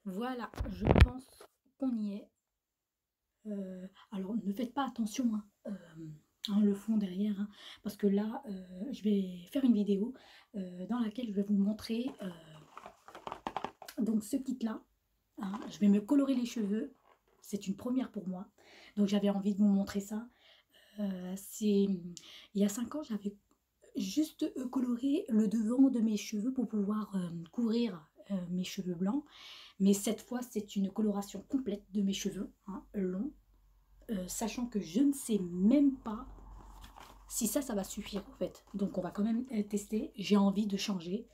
Voilà, je pense qu'on y est. Alors ne faites pas attention, hein, le fond derrière, hein, parce que là, je vais faire une vidéo, dans laquelle je vais vous montrer, donc ce kit-là, hein. Je vais me colorer les cheveux, c'est une première pour moi, donc j'avais envie de vous montrer ça. C'est il y a 5 ans, j'avais juste, coloré le devant de mes cheveux pour pouvoir, couvrir, mes cheveux blancs. Mais cette fois, c'est une coloration complète de mes cheveux, hein, longs, sachant que je ne sais même pas si ça va suffire en fait. Donc on va quand même tester. J'ai envie de changer.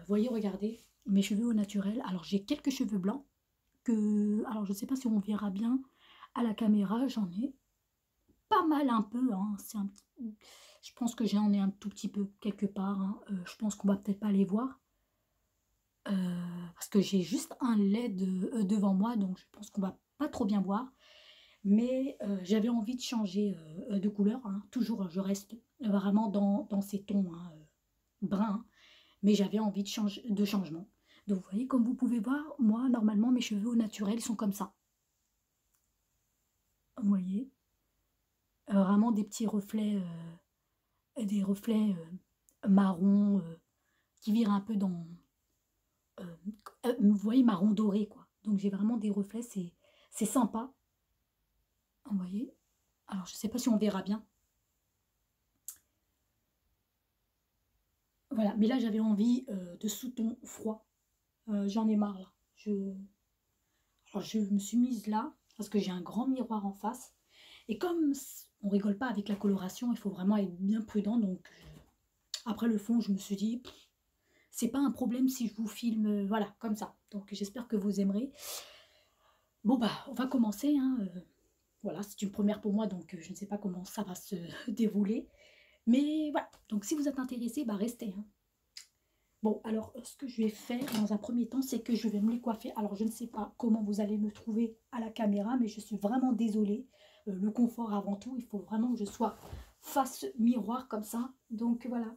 Voyez, regardez, mes cheveux au naturel. Alors j'ai quelques cheveux blancs que, alors je ne sais pas si on verra bien à la caméra. J'en ai pas mal un peu, hein. Je pense que j'en ai un tout petit peu quelque part, hein. Je pense qu'on va peut-être pas les voir. Parce que j'ai juste un LED devant moi, donc je pense qu'on va pas trop bien voir. Mais j'avais envie de changer de couleur, hein. Toujours, je reste vraiment dans ces tons, hein, bruns, mais j'avais envie de changement. Donc vous voyez, comme vous pouvez voir, moi, normalement, mes cheveux au naturel sont comme ça. Vous voyez, vraiment des reflets marron qui virent un peu dans, euh, vous voyez, marron doré, quoi. Donc j'ai vraiment des reflets, c'est sympa. Vous voyez, alors je sais pas si on verra bien. Voilà, mais là j'avais envie de sous-ton froid. J'en ai marre là. Alors, je me suis mise là parce que j'ai un grand miroir en face. Et comme on rigole pas avec la coloration, il faut vraiment être bien prudent. Donc après le fond, je me suis dit, c'est pas un problème si je vous filme, voilà, comme ça. Donc j'espère que vous aimerez. Bon bah, on va commencer, hein. Voilà, c'est une première pour moi, donc je ne sais pas comment ça va se dérouler. Mais voilà, donc si vous êtes intéressé, bah restez, hein. Bon, alors, ce que je vais faire dans un premier temps, c'est que je vais me les coiffer. Alors, je ne sais pas comment vous allez me trouver à la caméra, mais je suis vraiment désolée. Le confort avant tout, il faut vraiment que je sois face miroir comme ça. Donc, voilà.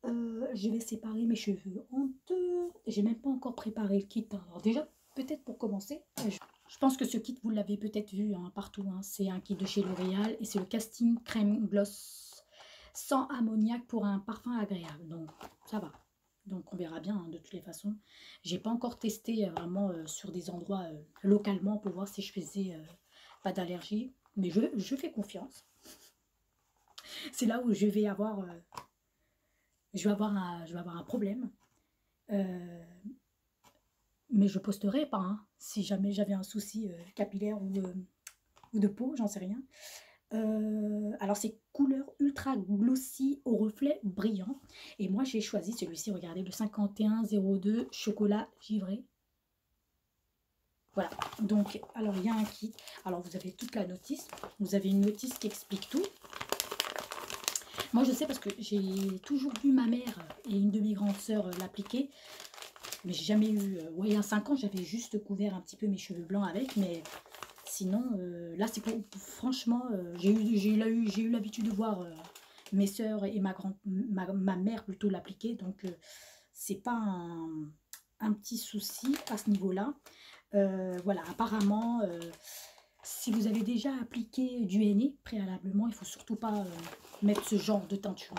Je vais séparer mes cheveux en deux. J'ai même pas encore préparé le kit, hein. Alors déjà, peut-être pour commencer, je pense que ce kit, vous l'avez peut-être vu, hein, partout, hein. C'est un kit de chez L'Oréal et c'est le Casting Crème Gloss sans ammoniac pour un parfum agréable. Donc, ça va. Donc, on verra bien, hein, de toutes les façons. J'ai pas encore testé vraiment sur des endroits localement pour voir si je faisais pas d'allergie. Mais je fais confiance. C'est là où je vais avoir un problème. Euh, mais je posterai pas, hein, si jamais j'avais un souci capillaire ou de peau, j'en sais rien. Alors c'est couleur ultra glossy au reflet brillant. Et moi j'ai choisi celui-ci, regardez, le 5102 chocolat givré. Voilà, donc alors il y a un kit. Alors vous avez toute la notice. Vous avez une notice qui explique tout. Moi je sais parce que j'ai toujours vu ma mère et une de mes grandes sœurs l'appliquer. Mais j'ai jamais eu... ouais, il y a 5 ans, j'avais juste couvert un petit peu mes cheveux blancs avec. Mais sinon, là, c'est franchement, j'ai eu l'habitude de voir mes sœurs et ma mère plutôt l'appliquer. Donc, c'est pas un petit souci à ce niveau-là. Voilà, apparemment, si vous avez déjà appliqué du henné préalablement, il faut surtout pas mettre ce genre de teinture.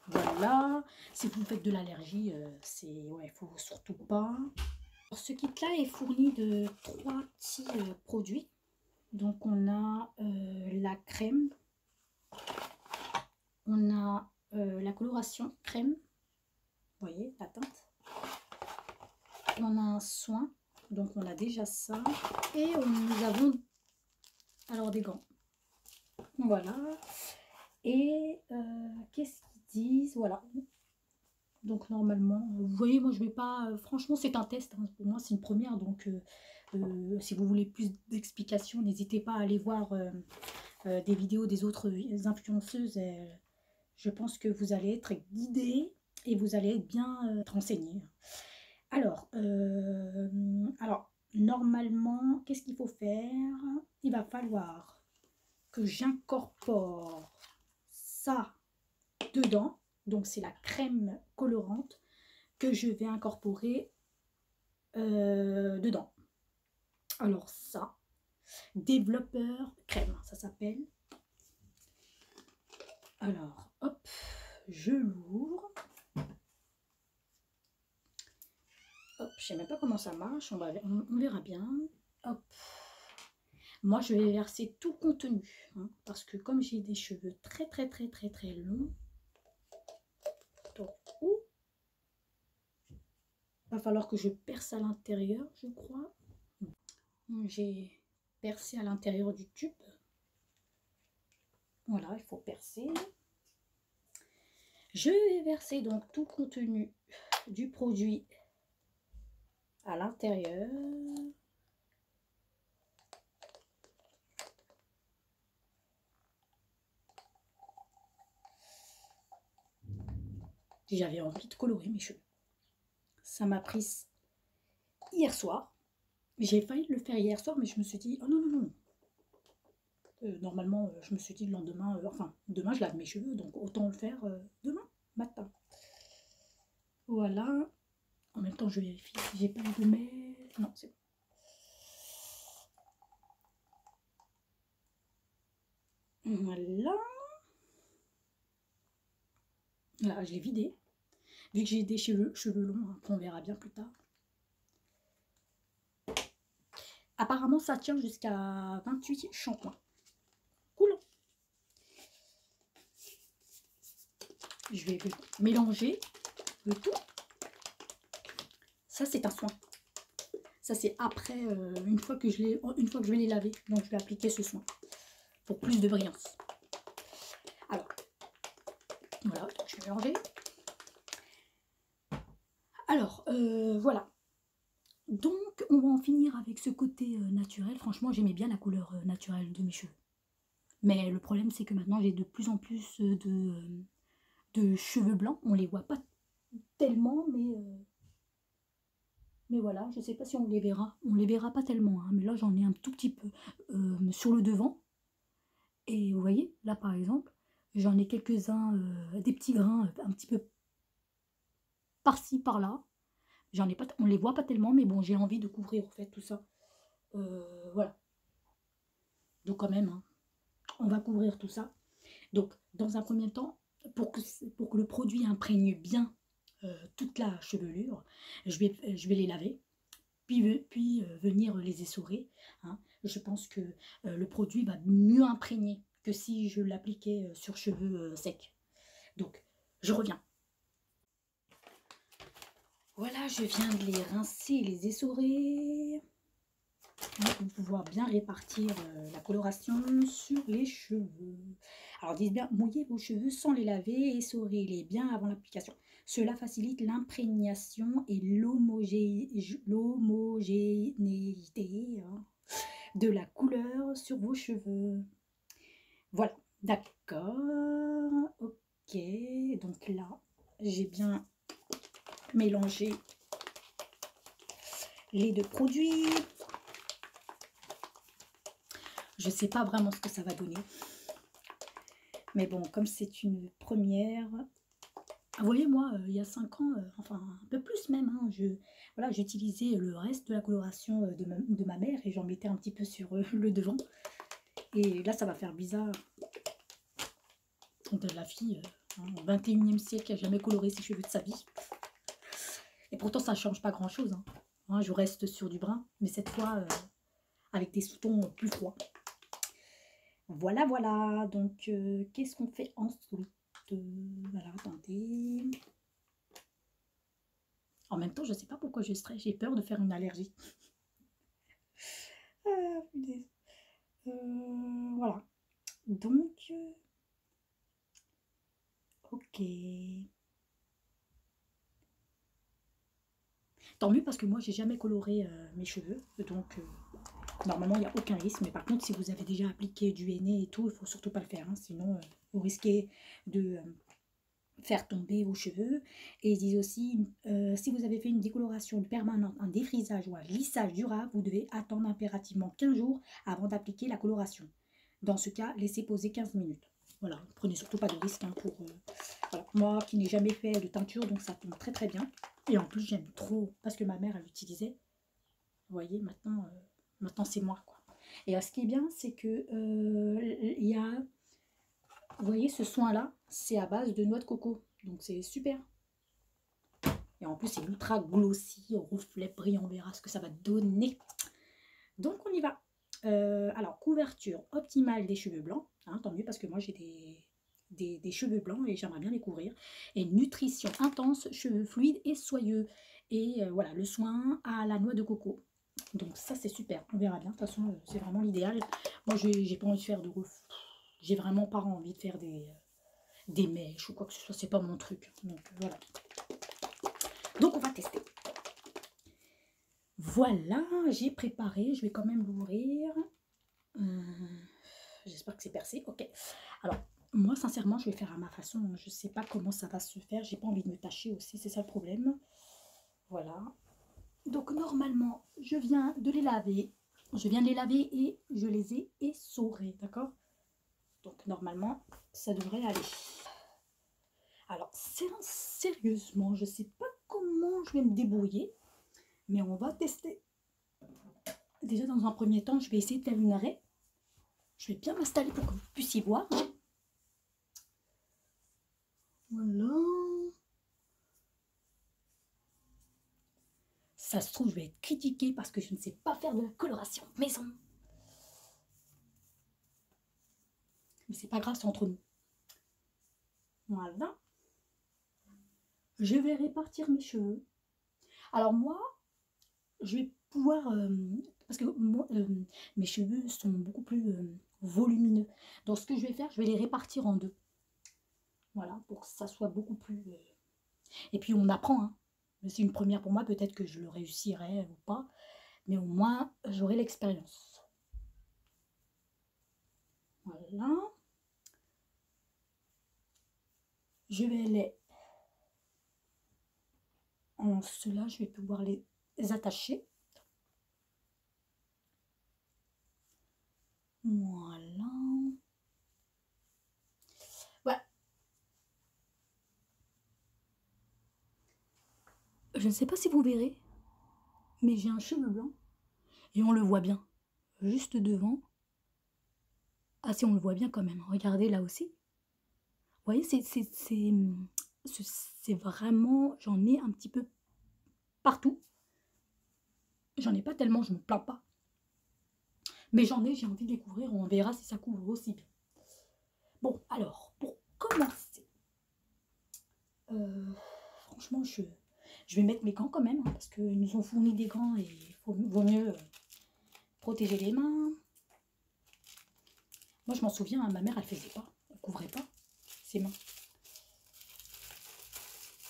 Voilà, si vous faites de l'allergie, c'est ouais, faut surtout pas. Alors, ce kit-là est fourni de 3 petits produits. Donc on a la crème, on a la coloration crème, vous voyez la teinte. On a un soin, donc on a déjà ça. Et nous avons alors des gants. Voilà. Et qu'est-ce qu'ils disent? Voilà. Donc normalement, vous voyez, moi je vais pas... franchement, c'est un test, hein. Pour moi, c'est une première. Donc si vous voulez plus d'explications, n'hésitez pas à aller voir des vidéos des autres influenceuses. Je pense que vous allez être guidé et vous allez être bien renseigné. Alors, normalement, qu'est-ce qu'il faut faire? Il va falloir que j'incorpore ça dedans. Donc, c'est la crème colorante que je vais incorporer dedans. Alors ça, développeur crème, ça s'appelle. Alors, hop, je l'ouvre. Hop, je sais même pas comment ça marche, on verra bien. Hop. Moi, je vais verser tout le contenu, hein, parce que comme j'ai des cheveux très longs, donc, va falloir que je perce à l'intérieur, je crois. J'ai percé à l'intérieur du tube. Voilà, il faut percer. Je vais verser donc tout le contenu du produit à l'intérieur. J'avais envie de colorer mes cheveux. Ça m'a pris hier soir. J'ai failli le faire hier soir, mais je me suis dit, oh non, non, non. Normalement, je me suis dit le lendemain, enfin, demain je lave mes cheveux, donc autant le faire demain matin. Voilà. En même temps, je vérifie si j'ai pas eu de mail. Non, c'est bon. Voilà. Là, je l'ai vidé. Vu que j'ai des cheveux longs, après on verra bien plus tard. Apparemment, ça tient jusqu'à 28 shampoings. Cool. Je vais mélanger le tout. Ça, c'est un soin. Ça, c'est après, une fois que je vais les laver. Donc, je vais appliquer ce soin pour plus de brillance. Alors, voilà, je vais mélanger. Alors, voilà. Donc, on va en finir avec ce côté naturel. Franchement, j'aimais bien la couleur naturelle de mes cheveux. Mais le problème, c'est que maintenant, j'ai de plus en plus de cheveux blancs. On les voit pas tellement, mais voilà, je ne sais pas si on les verra. On les verra pas tellement, hein, mais là, j'en ai un tout petit peu sur le devant. Et vous voyez, là, par exemple, j'en ai quelques-uns, des petits grains un petit peu par-ci, par-là. J'en ai pas, on les voit pas tellement, mais bon, j'ai envie de couvrir en fait tout ça. Voilà. Donc quand même, hein, on va couvrir tout ça. Donc dans un premier temps, pour que le produit imprègne bien toute la chevelure, je vais les laver, puis venir les essorer. Hein. Je pense que le produit va mieux imprégner que si je l'appliquais sur cheveux secs. Donc je reviens. Voilà, je viens de les rincer et les essorer pour pouvoir bien répartir la coloration sur les cheveux. Alors, dites bien, mouillez vos cheveux sans les laver, essorez-les bien avant l'application. Cela facilite l'imprégnation et l'homogénéité de la couleur sur vos cheveux. Voilà, d'accord, ok. Donc là, j'ai bien mélanger les deux produits. Je ne sais pas vraiment ce que ça va donner. Mais bon, comme c'est une première... Vous voyez, moi, il y a 5 ans, enfin un peu plus même, hein, voilà, j'utilisais le reste de la coloration de ma mère et j'en mettais un petit peu sur le devant. Et là, ça va faire bizarre de la fille au 21e siècle qui n'a jamais coloré ses cheveux de sa vie. Et pourtant, ça ne change pas grand-chose. Hein. Je reste sur du brun, mais cette fois, avec des sous-tons plus froids. Voilà, voilà. Donc, qu'est-ce qu'on fait ensuite? Voilà, attendez. En même temps, je ne sais pas pourquoi je stresse. J'ai peur de faire une allergie. Voilà. Donc, ok. Tant mieux parce que moi, j'ai jamais coloré mes cheveux. Donc, normalement, il n'y a aucun risque. Mais par contre, si vous avez déjà appliqué du henné et tout, il ne faut surtout pas le faire. Hein, sinon, vous risquez de faire tomber vos cheveux. Et ils disent aussi, si vous avez fait une décoloration permanente, un défrisage ou un lissage durable, vous devez attendre impérativement 15 jours avant d'appliquer la coloration. Dans ce cas, laissez poser 15 minutes. Voilà, prenez surtout pas de risque hein, pour... voilà. Moi qui n'ai jamais fait de teinture, donc ça tombe très très bien. Et en plus, j'aime trop, parce que ma mère, elle l'utilisait. Vous voyez, maintenant c'est moi, quoi. Et ce qui est bien, c'est que il y a, vous voyez, ce soin-là, c'est à base de noix de coco. Donc c'est super. Et en plus, c'est ultra glossy, reflet brillant. On verra ce que ça va donner. Donc on y va. Alors, couverture optimale des cheveux blancs. Hein, tant mieux parce que moi j'ai des cheveux blancs et j'aimerais bien les couvrir. Et nutrition intense, cheveux fluides et soyeux. Et voilà, le soin à la noix de coco. Donc ça c'est super, on verra bien. De toute façon, c'est vraiment l'idéal. Moi j'ai pas envie de faire de ref. J'ai vraiment pas envie de faire des mèches ou quoi que ce soit, c'est pas mon truc. Donc voilà. Donc on va tester. Voilà, j'ai préparé, je vais quand même l'ouvrir. J'espère que c'est percé, ok. Alors, moi sincèrement, je vais faire à ma façon. Je sais pas comment ça va se faire, j'ai pas envie de me tâcher aussi, c'est ça le problème. Voilà. Donc normalement, je viens de les laver. Je viens de les laver et je les ai essorés, d'accord? Donc normalement, ça devrait aller. Alors, sérieusement, je sais pas comment je vais me débrouiller, mais on va tester. Déjà, dans un premier temps, je vais essayer de faire une arrêt. Je vais bien m'installer pour que vous puissiez voir. Voilà. Ça se trouve, je vais être critiquée parce que je ne sais pas faire de la coloration maison. Mais c'est pas grave, c'est entre nous. Voilà. Je vais répartir mes cheveux. Alors moi, je vais pouvoir... parce que moi, mes cheveux sont beaucoup plus volumineux. Donc ce que je vais faire, je vais les répartir en deux. Voilà, pour que ça soit beaucoup plus... Et puis on apprend, hein. C'est une première pour moi, peut-être que je le réussirai ou pas. Mais au moins, j'aurai l'expérience. Voilà. Je vais les... En cela, je vais pouvoir les attacher. Voilà. Voilà. Je ne sais pas si vous verrez, mais j'ai un cheveu blanc. Et on le voit bien. Juste devant. Ah si, on le voit bien quand même. Regardez là aussi. Vous voyez, c'est vraiment... J'en ai un petit peu partout. J'en ai pas tellement, je me plains pas. Mais j'en ai, j'ai envie de les couvrir. On verra si ça couvre aussi bien. Bon, alors, pour commencer... franchement, je vais mettre mes gants quand même, hein, parce qu'ils nous ont fourni des gants et il vaut mieux protéger les mains. Moi, je m'en souviens, hein, ma mère, elle faisait pas, elle couvrait pas ses mains.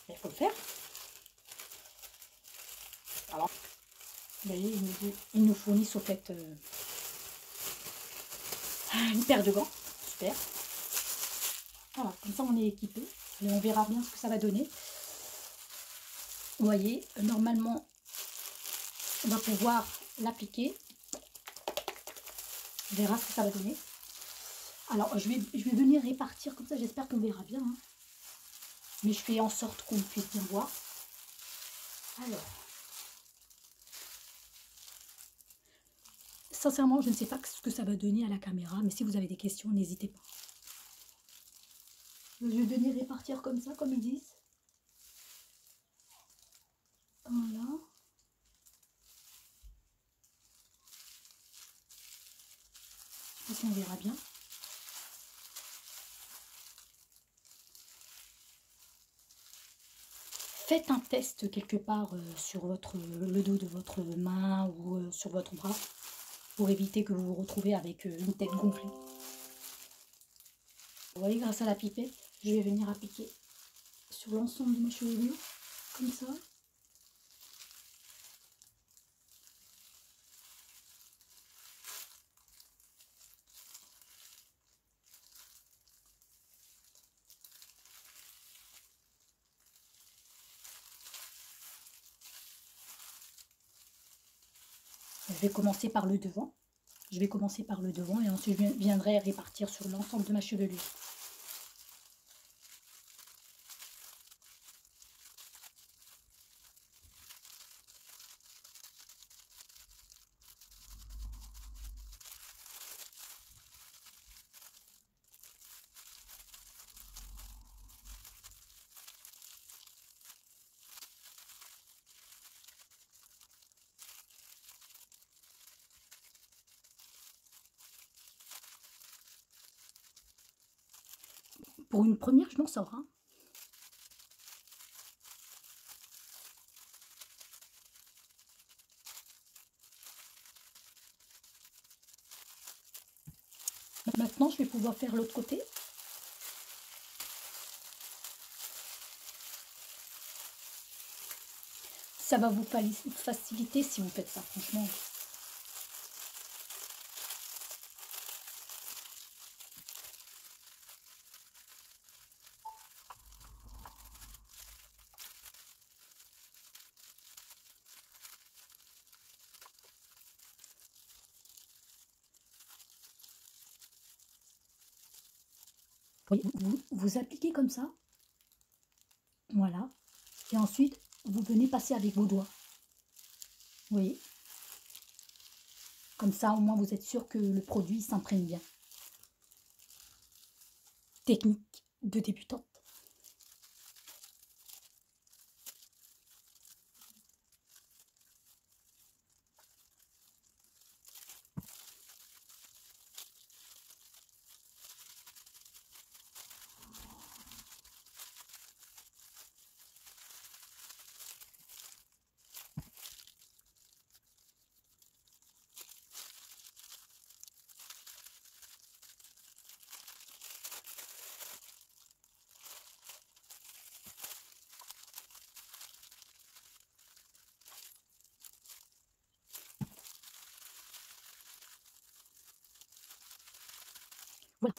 Il faut le faire. Alors, vous voyez, ils nous fournissent au fait une paire de gants. Super. Voilà, comme ça, on est équipé. Et on verra bien ce que ça va donner. Vous voyez, normalement, on va pouvoir l'appliquer. On verra ce que ça va donner. Alors, je vais venir répartir comme ça. J'espère qu'on verra bien. Hein. Mais je fais en sorte qu'on puisse bien voir. Alors, sincèrement, je ne sais pas ce que ça va donner à la caméra. Mais si vous avez des questions, n'hésitez pas. Je vais venir répartir comme ça, comme ils disent. Voilà. Je sais pas si on verra bien. Faites un test quelque part sur le dos de votre main ou sur votre bras pour éviter que vous vous retrouvez avec une tête gonflée. Vous voyez, grâce à la pipette, je vais venir appliquer sur l'ensemble de mes chevelures, comme ça. Je vais commencer par le devant. Je vais commencer par le devant et ensuite je viendrai répartir sur l'ensemble de ma chevelure. Pour une première, je m'en sors, hein. Maintenant, je vais pouvoir faire l'autre côté. Ça va vous faciliter si vous faites ça, franchement. Vous appliquez comme ça. Voilà. Et ensuite, vous venez passer avec vos doigts. Vous voyez? Comme ça, au moins, vous êtes sûr que le produit s'imprègne bien. Technique de débutante.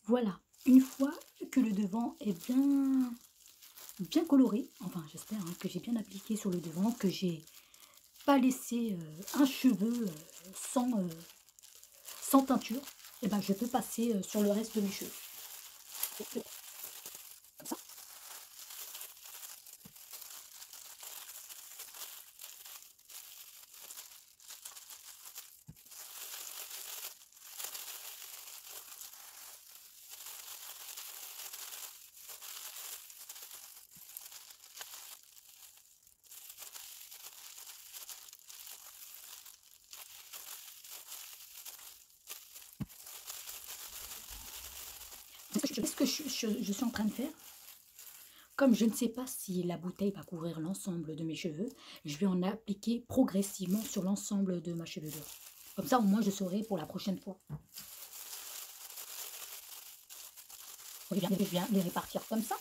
Voilà. Une fois que le devant est bien coloré, enfin j'espère hein, que j'ai bien appliqué sur le devant, que j'ai pas laissé un cheveu sans teinture, et ben je peux passer sur le reste de mes cheveux. Comme ça. Ce que je suis en train de faire, comme je ne sais pas si la bouteille va couvrir l'ensemble de mes cheveux, je vais en appliquer progressivement sur l'ensemble de ma chevelure. Comme ça, au moins, je saurai pour la prochaine fois. Je viens les répartir comme ça.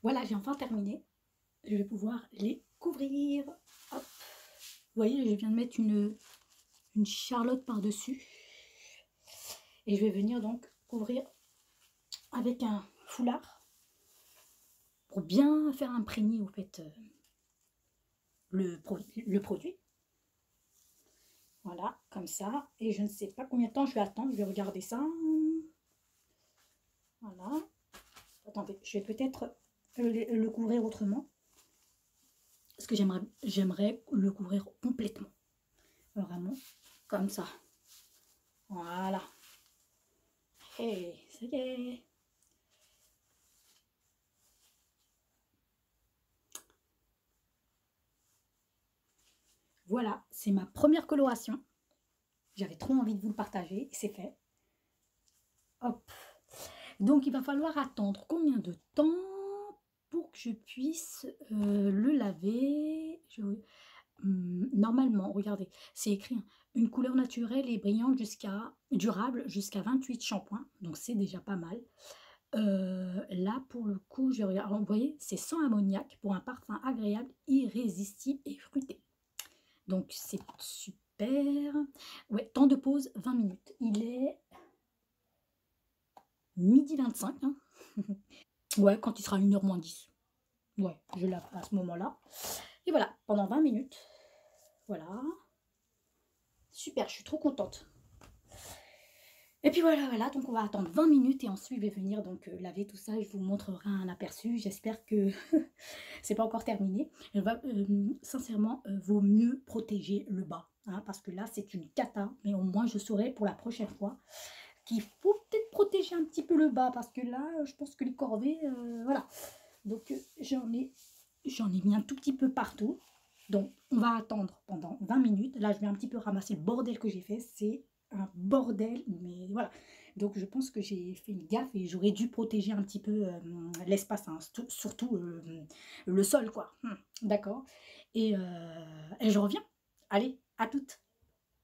Voilà, j'ai enfin terminé. Je vais pouvoir les couvrir. Hop. Vous voyez, je viens de mettre une charlotte par-dessus. Et je vais venir donc couvrir avec un foulard pour bien faire imprégner au fait le produit. Voilà, comme ça. Et je ne sais pas combien de temps je vais attendre. Je vais regarder ça. Voilà. Attendez, je vais peut-être le couvrir autrement. Parce que j'aimerais le couvrir complètement. Vraiment, comme ça. Voilà. Et ça y est. Voilà, c'est ma première coloration. J'avais trop envie de vous le partager et c'est fait. Hop. Donc il va falloir attendre combien de temps pour que je puisse le laver. Normalement, regardez, c'est écrit une couleur naturelle et brillante durable jusqu'à 28 shampoings. Donc c'est déjà pas mal. Là pour le coup, je vais regarder. Alors, vous voyez, c'est sans ammoniac pour un parfum agréable, irrésistible et fruité. Donc c'est super. Ouais, temps de pause 20 minutes. Il est midi 25. Hein. Ouais, quand il sera 1h moins 10. Ouais, je lave à ce moment-là. Et voilà, pendant 20 minutes. Voilà. Super, je suis trop contente. Et puis voilà, donc on va attendre 20 minutes et ensuite je vais venir donc laver tout ça. Je vous montrerai un aperçu. J'espère que c'est pas encore terminé. Sincèrement, vaut mieux protéger le bas. Hein, parce que là, c'est une cata. Mais au moins, je saurai pour la prochaine fois qu'il faut peut-être protéger un petit peu le bas. Parce que là, je pense que les corvées, voilà. Donc, j'en ai mis un tout petit peu partout. Donc, on va attendre pendant 20 minutes. Là, je vais un petit peu ramasser le bordel que j'ai fait. C'est un bordel, mais voilà. Donc, je pense que j'ai fait une gaffe et j'aurais dû protéger un petit peu l'espace, hein, surtout le sol, quoi. D'accord. Et je reviens. Allez, à toutes.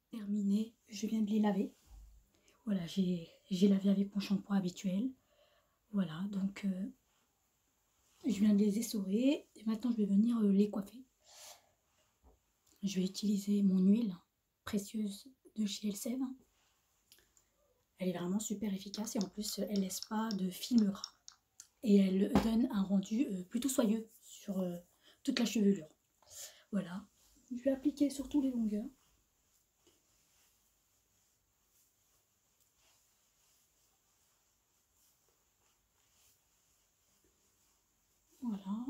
Terminé. Je viens de les laver. Voilà, j'ai lavé avec mon shampoing habituel. Voilà, donc je viens de les essorer. Et maintenant, je vais venir les coiffer. Je vais utiliser mon huile précieuse de chez Elseve. Elle est vraiment super efficace et en plus, elle laisse pas de film gras. Et elle donne un rendu plutôt soyeux sur toute la chevelure. Voilà. Je vais appliquer sur tous les longueurs. Voilà.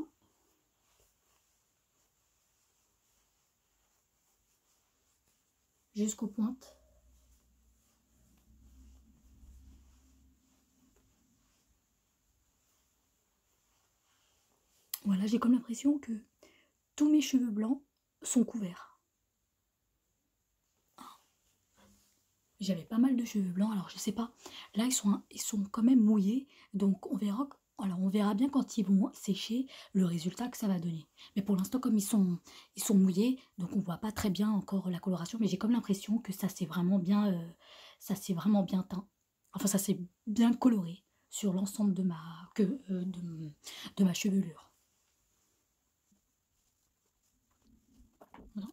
Jusqu'aux pointes. Voilà, j'ai comme l'impression que tous mes cheveux blancs sont couverts. J'avais pas mal de cheveux blancs, alors je sais pas. Là, ils sont quand même mouillés, donc on verra. Alors on verra bien quand ils vont sécher le résultat que ça va donner. Mais pour l'instant, comme ils sont mouillés, donc on voit pas très bien encore la coloration. Mais j'ai comme l'impression que ça s'est vraiment bien teint. Enfin, ça s'est bien coloré sur l'ensemble de ma chevelure. Voilà.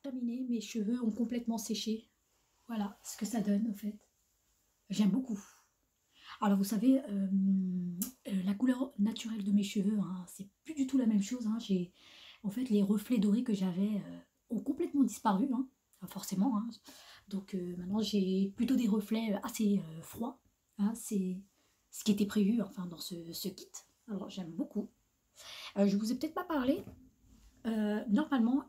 Terminé, mes cheveux ont complètement séché. Voilà ce que ça donne, au fait. J'aime beaucoup. Alors vous savez, la couleur naturelle de mes cheveux, hein, c'est plus du tout la même chose. Hein. En fait, les reflets dorés que j'avais ont complètement disparu, hein, forcément. Hein. Donc maintenant, j'ai plutôt des reflets assez froids. Hein. C'est ce qui était prévu enfin, dans ce kit. Alors j'aime beaucoup. Je vous ai peut-être pas parlé. Normalement,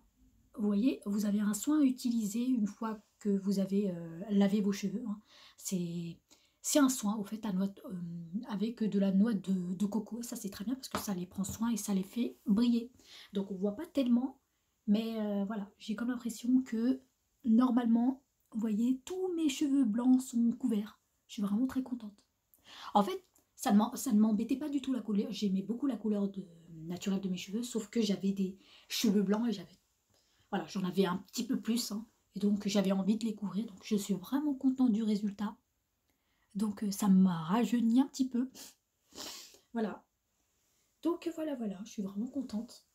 vous voyez, vous avez un soin à utiliser une fois que vous avez lavé vos cheveux, hein. C'est un soin, au fait, avec de la noix de coco. Ça, c'est très bien parce que ça les prend soin et ça les fait briller. Donc, on ne voit pas tellement, mais voilà, j'ai comme l'impression que, normalement, vous voyez, tous mes cheveux blancs sont couverts. Je suis vraiment très contente. En fait, ça ne m'embêtait pas du tout la couleur. J'aimais beaucoup la couleur naturelle de mes cheveux, sauf que j'avais des cheveux blancs et voilà, j'en avais un petit peu plus, hein, et donc j'avais envie de les couvrir. Donc je suis vraiment contente du résultat. Donc ça m'a rajeuni un petit peu. Voilà. Donc voilà, je suis vraiment contente.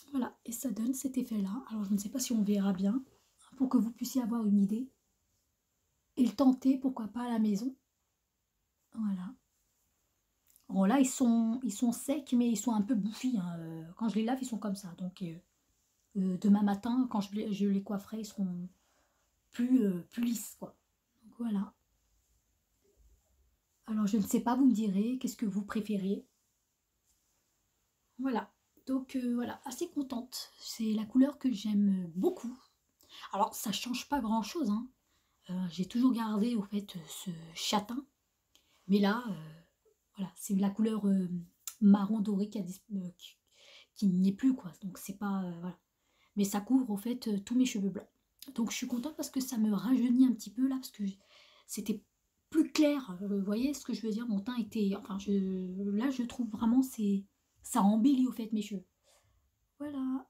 Voilà, et ça donne cet effet-là. Alors je ne sais pas si on verra bien, pour que vous puissiez avoir une idée. Et le tenter, pourquoi pas à la maison. Voilà. Bon là, ils sont secs, mais ils sont un peu bouffis, hein. Quand je les lave, ils sont comme ça. Donc demain matin, quand je les coifferai, ils seront plus lisses, quoi. Donc voilà. Alors je ne sais pas, vous me direz, qu'est-ce que vous préférez? Voilà. Donc voilà, assez contente. C'est la couleur que j'aime beaucoup. Alors ça change pas grand-chose, hein. J'ai toujours gardé au fait ce châtain. Mais là, voilà, c'est la couleur marron doré qui n'y est plus, quoi. Donc c'est pas... voilà. Mais ça couvre au fait tous mes cheveux blancs. Donc je suis contente parce que ça me rajeunit un petit peu là, parce que c'était plus clair. Vous voyez ce que je veux dire? Mon teint était... Enfin, là je trouve vraiment ça embellit au fait mes cheveux. Voilà.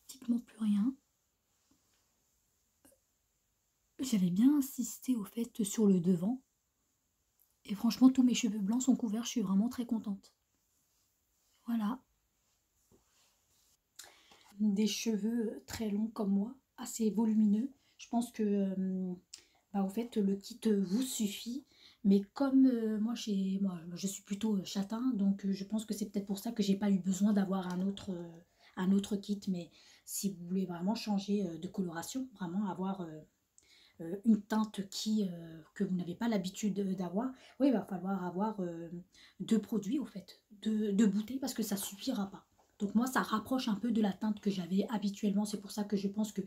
Pratiquement plus rien. J'avais bien insisté au fait sur le devant. Et franchement, tous mes cheveux blancs sont couverts. Je suis vraiment très contente. Voilà. Des cheveux très longs comme moi, assez volumineux. Je pense que au fait, le kit vous suffit. Mais comme moi, je suis plutôt châtain, donc je pense que c'est peut-être pour ça que j'ai pas eu besoin d'avoir un autre kit. Mais si vous voulez vraiment changer de coloration, vraiment avoir une teinte que vous n'avez pas l'habitude d'avoir, oui, il va falloir avoir deux produits au fait, deux bouteilles parce que ça suffira pas. Donc moi, ça rapproche un peu de la teinte que j'avais habituellement. C'est pour ça que je pense que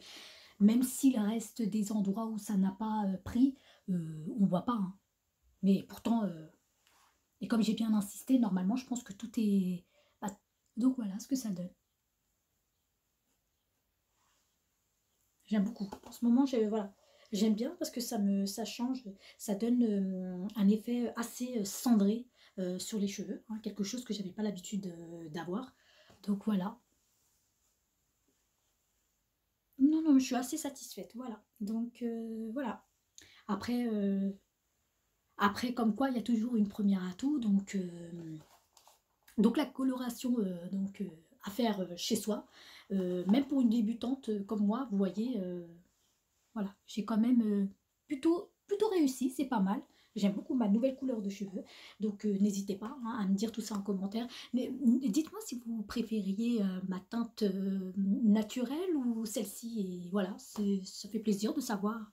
même s'il reste des endroits où ça n'a pas pris, on ne voit pas, hein. Mais pourtant, et comme j'ai bien insisté, normalement, je pense que tout est... bah, donc voilà ce que ça donne. J'aime beaucoup. En ce moment, voilà, j'aime bien parce que ça change, ça donne un effet assez cendré sur les cheveux, hein, quelque chose que j'avais pas l'habitude d'avoir. Donc voilà. Non, non, je suis assez satisfaite, voilà. Donc voilà. Après, après, comme quoi, il y a toujours une première atout. Donc la coloration à faire chez soi, même pour une débutante comme moi, vous voyez, voilà, j'ai quand même plutôt réussi, c'est pas mal. J'aime beaucoup ma nouvelle couleur de cheveux, donc n'hésitez pas, hein, à me dire tout ça en commentaire. Mais dites-moi si vous préfériez ma teinte naturelle ou celle-ci. Et voilà, ça fait plaisir de savoir.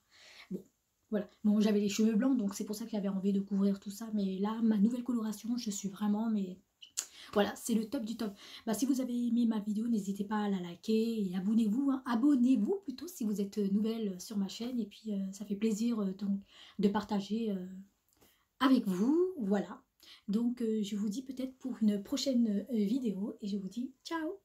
Bon, voilà. Bon, j'avais les cheveux blancs, donc c'est pour ça que j'avais envie de couvrir tout ça. Mais là, ma nouvelle coloration, je suis vraiment... mais voilà, c'est le top du top. Bah, si vous avez aimé ma vidéo, n'hésitez pas à la liker et abonnez-vous, hein. Abonnez-vous plutôt si vous êtes nouvelle sur ma chaîne. Et puis, ça fait plaisir donc, de partager avec vous. Voilà. Donc, je vous dis peut-être pour une prochaine vidéo et je vous dis ciao!